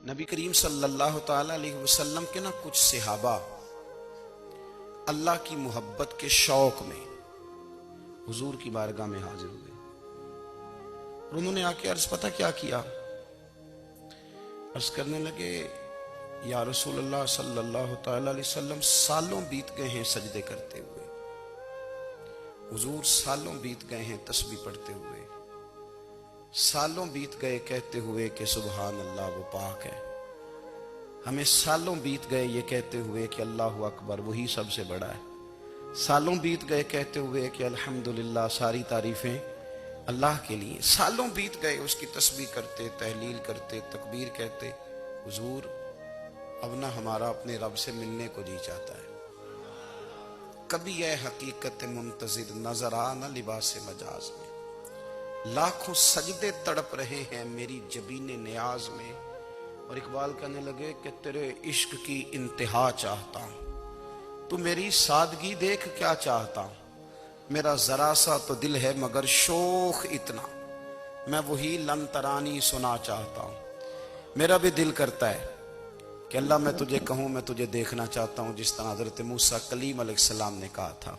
نبی کریم صلی اللہ تعالی علیہ وسلم کے کچھ صحابہ اللہ کی محبت کے شوق میں حضور کی بارگاہ میں حاضر ہوئے اور انہوں نے آ کے عرض پتہ کیا کیا؟ عرض کرنے لگے یا رسول اللہ صلی اللہ تعالی علیہ وسلم سالوں بیت گئے ہیں سجدے کرتے ہوئے، حضور سالوں بیت گئے ہیں تسبیح پڑھتے ہوئے، سالوں بیت گئے کہتے ہوئے کہ سبحان اللہ وہ پاک ہے، ہمیں سالوں بیت گئے یہ کہتے ہوئے کہ اللہ اکبر وہی سب سے بڑا ہے، سالوں بیت گئے کہتے ہوئے کہ الحمدللہ ساری تعریفیں اللہ کے لیے، سالوں بیت گئے اس کی تسبیح کرتے، تحلیل کرتے، تکبیر کہتے۔ حضور اب نہ ہمارا اپنے رب سے ملنے کو جی چاہتا ہے، کبھی اے حقیقت منتظر نظر آ نہ لباس مجاز میں، لاکھوں سجدے تڑپ رہے ہیں میری جبین نیاز میں۔ اور اقبال کہنے لگے کہ تیرے عشق کی انتہا چاہتا ہوں، تو میری سادگی دیکھ کیا چاہتا ہوں، میرا ذرا سا تو دل ہے مگر شوخ اتنا، میں وہی لن ترانی سنا چاہتا ہوں۔ میرا بھی دل کرتا ہے کہ اللہ میں تجھے کہوں میں تجھے دیکھنا چاہتا ہوں، جس طرح حضرت موسیٰ کلیم علیہ السلام نے کہا تھا،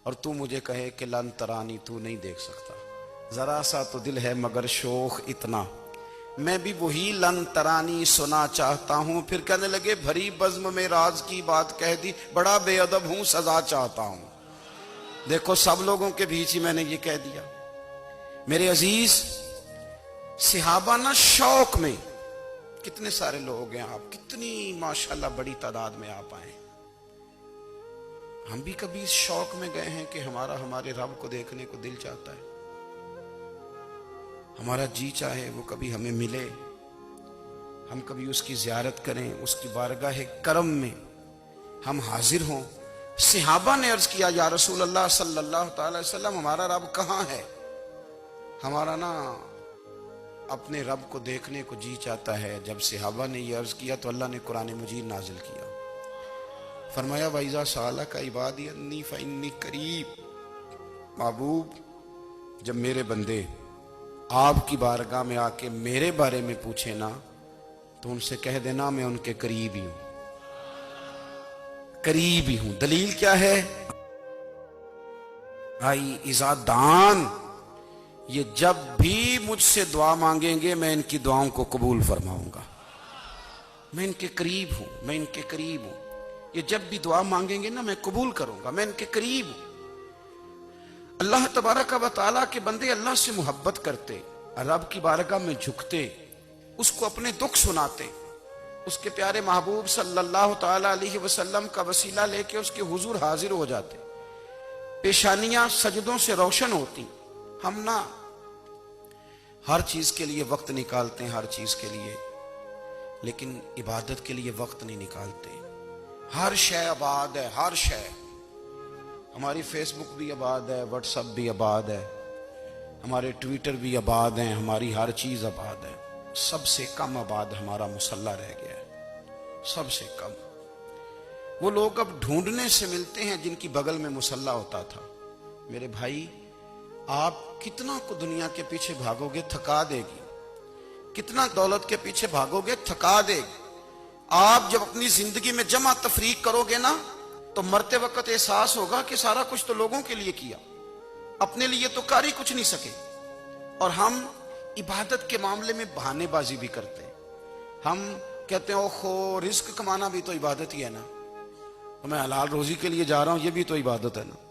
اور تو مجھے کہے کہ لن ترانی تو نہیں دیکھ سکتا، ذرا سا تو دل ہے مگر شوخ اتنا، میں بھی وہی لن ترانی سنا چاہتا ہوں۔ پھر کہنے لگے بھری بزم میں راز کی بات کہہ دی، بڑا بے ادب ہوں سزا چاہتا ہوں۔ دیکھو سب لوگوں کے بیچ ہی میں نے یہ کہہ دیا۔ میرے عزیز صحابہ نہ شوق میں، کتنے سارے لوگ ہیں آپ، کتنی ماشاءاللہ بڑی تعداد میں آپ آئے، ہم بھی کبھی اس شوق میں گئے ہیں کہ ہمارے رب کو دیکھنے کو دل چاہتا ہے، ہمارا جی چاہے وہ کبھی ہمیں ملے، ہم کبھی اس کی زیارت کریں، اس کی بارگاہ کرم میں ہم حاضر ہوں۔ صحابہ نے عرض کیا یا رسول اللہ صلی اللہ تعالی وسلم ہمارا رب کہاں ہے؟ ہمارا نا اپنے رب کو دیکھنے کو جی چاہتا ہے۔ جب صحابہ نے یہ عرض کیا تو اللہ نے قرآن مجید نازل کیا، فرمایا وَإِذَا سَأَلَكَ عِبَادِي عَنِّي فَإِنِّي قَرِيبٌ، محبوب جب میرے بندے آپ کی بارگاہ میں آ کے میرے بارے میں پوچھے نا تو ان سے کہہ دینا میں ان کے قریب ہی ہوں، قریب ہی ہوں۔ دلیل کیا ہے؟ بھائی اذا دان، یہ جب بھی مجھ سے دعا مانگیں گے میں ان کی دعاؤں کو قبول فرماؤں گا، میں ان کے قریب ہوں، میں ان کے قریب ہوں، یہ جب بھی دعا مانگیں گے نا میں قبول کروں گا، میں ان کے قریب ہوں۔ اللہ تبارک و تعالیٰ کے بندے اللہ سے محبت کرتے، رب کی بارگاہ میں جھکتے، اس کو اپنے دکھ سناتے، اس کے پیارے محبوب صلی اللہ تعالی علیہ وسلم کا وسیلہ لے کے اس کے حضور حاضر ہو جاتے، پیشانیاں سجدوں سے روشن ہوتی۔ ہم نہ ہر چیز کے لیے وقت نکالتے ہیں، ہر چیز کے لیے، لیکن عبادت کے لیے وقت نہیں نکالتے۔ ہر شے آباد ہے، ہر شے، ہماری فیس بک بھی آباد ہے، واٹس ایپ بھی آباد ہے، ہمارے ٹویٹر بھی آباد ہیں، ہماری ہر چیز آباد ہے، سب سے کم آباد ہمارا مصلی رہ گیا ہے، سب سے کم۔ وہ لوگ اب ڈھونڈنے سے ملتے ہیں جن کی بغل میں مصلی ہوتا تھا۔ میرے بھائی آپ کتنا کو دنیا کے پیچھے بھاگو گے تھکا دے گی، کتنا دولت کے پیچھے بھاگو گے تھکا دے گی۔ آپ جب اپنی زندگی میں جمع تفریق کرو گے نا تو مرتے وقت احساس ہوگا کہ سارا کچھ تو لوگوں کے لیے کیا، اپنے لیے تو کر ہی کچھ نہیں سکے۔ اور ہم عبادت کے معاملے میں بہانے بازی بھی کرتے ہیں، ہم کہتے ہیں اوخو رزق کمانا بھی تو عبادت ہی ہے نا، میں حلال روزی کے لیے جا رہا ہوں یہ بھی تو عبادت ہے نا۔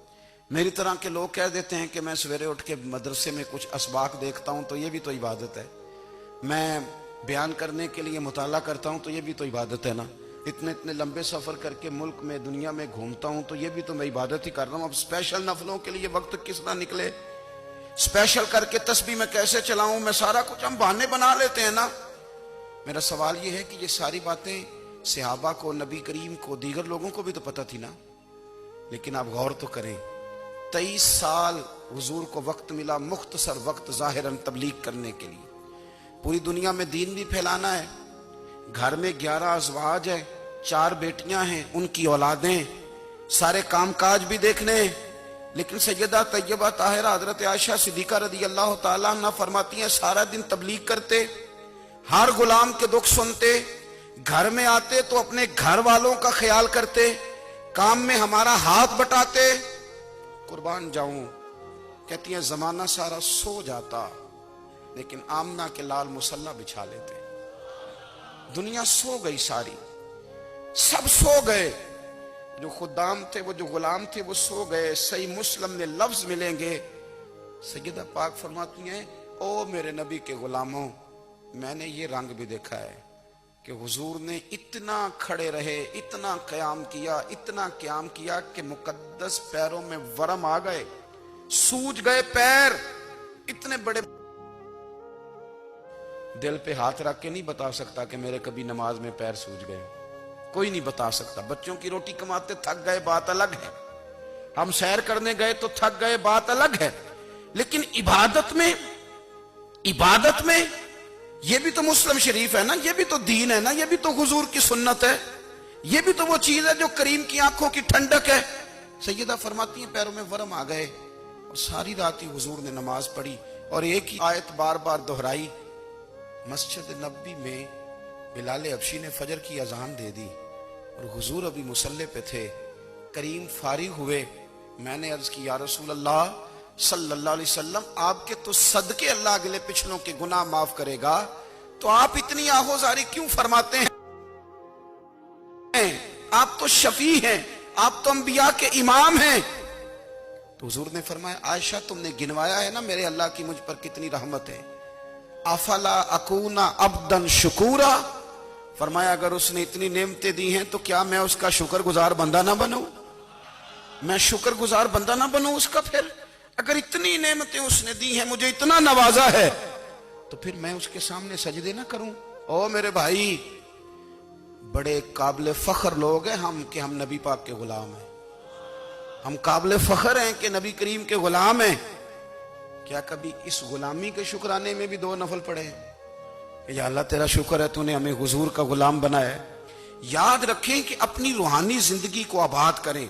میری طرح کے لوگ کہہ دیتے ہیں کہ میں سویرے اٹھ کے مدرسے میں کچھ اسباق دیکھتا ہوں تو یہ بھی تو عبادت ہے، میں بیان کرنے کے لیے مطالعہ کرتا ہوں تو یہ بھی تو عبادت ہے نا، اتنے لمبے سفر کر کے ملک میں دنیا میں گھومتا ہوں تو یہ بھی تو میں عبادت ہی کر رہا ہوں۔ اب اسپیشل نفلوں کے لیے وقت کس طرح نکلے، اسپیشل کر کے تسبیح میں کیسے چلاؤں، میں سارا کچھ ہم بہانے بنا لیتے ہیں نا۔ میرا سوال یہ ہے کہ یہ ساری باتیں صحابہ کو، نبی کریم کو، دیگر لوگوں کو بھی تو پتہ تھی نا، لیکن آپ غور تو کریں 23 سال حضور کو وقت ملا، مختصر وقت ظاہراً تبلیغ کرنے کے لیے، پوری دنیا میں دین بھی پھیلانا ہے، گھر میں 11 ازواج ہیں، 4 بیٹیاں ہیں، ان کی اولادیں، سارے کام کاج بھی دیکھنے ہیں، لیکن سیدہ طیبہ طاہرہ حضرت عائشہ صدیقہ رضی اللہ تعالیٰ عنہ فرماتی ہیں سارا دن تبلیغ کرتے، ہر غلام کے دکھ سنتے، گھر میں آتے تو اپنے گھر والوں کا خیال کرتے، کام میں ہمارا ہاتھ بٹاتے۔ قربان جاؤں، کہتی ہیں زمانہ سارا سو جاتا لیکن آمنہ کے لال مصلی بچھا لیتے۔ دنیا سو گئی، ساری سب سو گئے، جو خدام تھے، وہ جو غلام تھے، وہ سو گئے۔ صحیح مسلم میں لفظ ملیں گے، سیدہ پاک فرماتی ہیں او میرے نبی کے غلاموں، میں نے یہ رنگ بھی دیکھا ہے کہ حضور نے اتنا کھڑے رہے، اتنا قیام کیا، اتنا قیام کیا کہ مقدس پیروں میں ورم آ گئے، سوج گئے پیر، اتنے بڑے۔ دل پہ ہاتھ رکھ کے نہیں بتا سکتا کہ میرے کبھی نماز میں پیر سوج گئے، کوئی نہیں بتا سکتا۔ بچوں کی روٹی کماتے تھک گئے بات الگ ہے، ہم سیر کرنے گئے تو تھک گئے بات الگ ہے، لیکن عبادت میں یہ بھی تو مسلم شریف ہے نا، یہ بھی تو دین ہے نا، یہ بھی تو حضور کی سنت ہے، یہ بھی تو وہ چیز ہے جو کریم کی آنکھوں کی ٹھنڈک ہے۔ سیدہ فرماتی ہیں پیروں میں ورم آ گئے، اور ساری رات ہی حضور نے نماز پڑھی اور ایک ہی آیت بار بار دہرائی۔ مسجد نبوی میں بلال حبشی نے فجر کی اذان دے دی اور حضور ابھی مصلی پہ تھے، کریم فارغ ہوئے۔ میں نے عرض کی یا رسول اللہ صلی اللہ علیہ وسلم، آپ کے تو صدقے اللہ اگلے پچھلوں کے گناہ معاف کرے گا، تو آپ اتنی آہوزاری کیوں فرماتے ہیں؟ آپ تو شفیع ہیں، آپ تو انبیاء کے امام ہیں۔ تو حضور نے فرمایا عائشہ تم نے گنوایا ہے نا میرے اللہ کی مجھ پر کتنی رحمت ہے، افلا اکون عبدا شکورا، فرمایا اگر اس نے اتنی نعمتیں دی ہیں تو کیا میں اس کا شکر گزار بندہ نہ بنوں؟ میں شکر گزار بندہ نہ بنوں اس کا؟ پھر اگر اتنی نعمتیں اس نے دی ہیں، مجھے اتنا نوازا ہے، تو پھر میں اس کے سامنے سجدے نہ کروں؟ او میرے بھائی، بڑے قابل فخر لوگ ہیں ہم کہ ہم نبی پاک کے غلام ہیں، ہم قابل فخر ہیں کہ نبی کریم کے غلام ہیں۔ کیا کبھی اس غلامی کے شکرانے میں بھی 2 نفل پڑھے ہیں کہ یا اللہ تیرا شکر ہے تو نے ہمیں حضور کا غلام بنایا ہے؟ یاد رکھیں کہ اپنی روحانی زندگی کو آباد کریں۔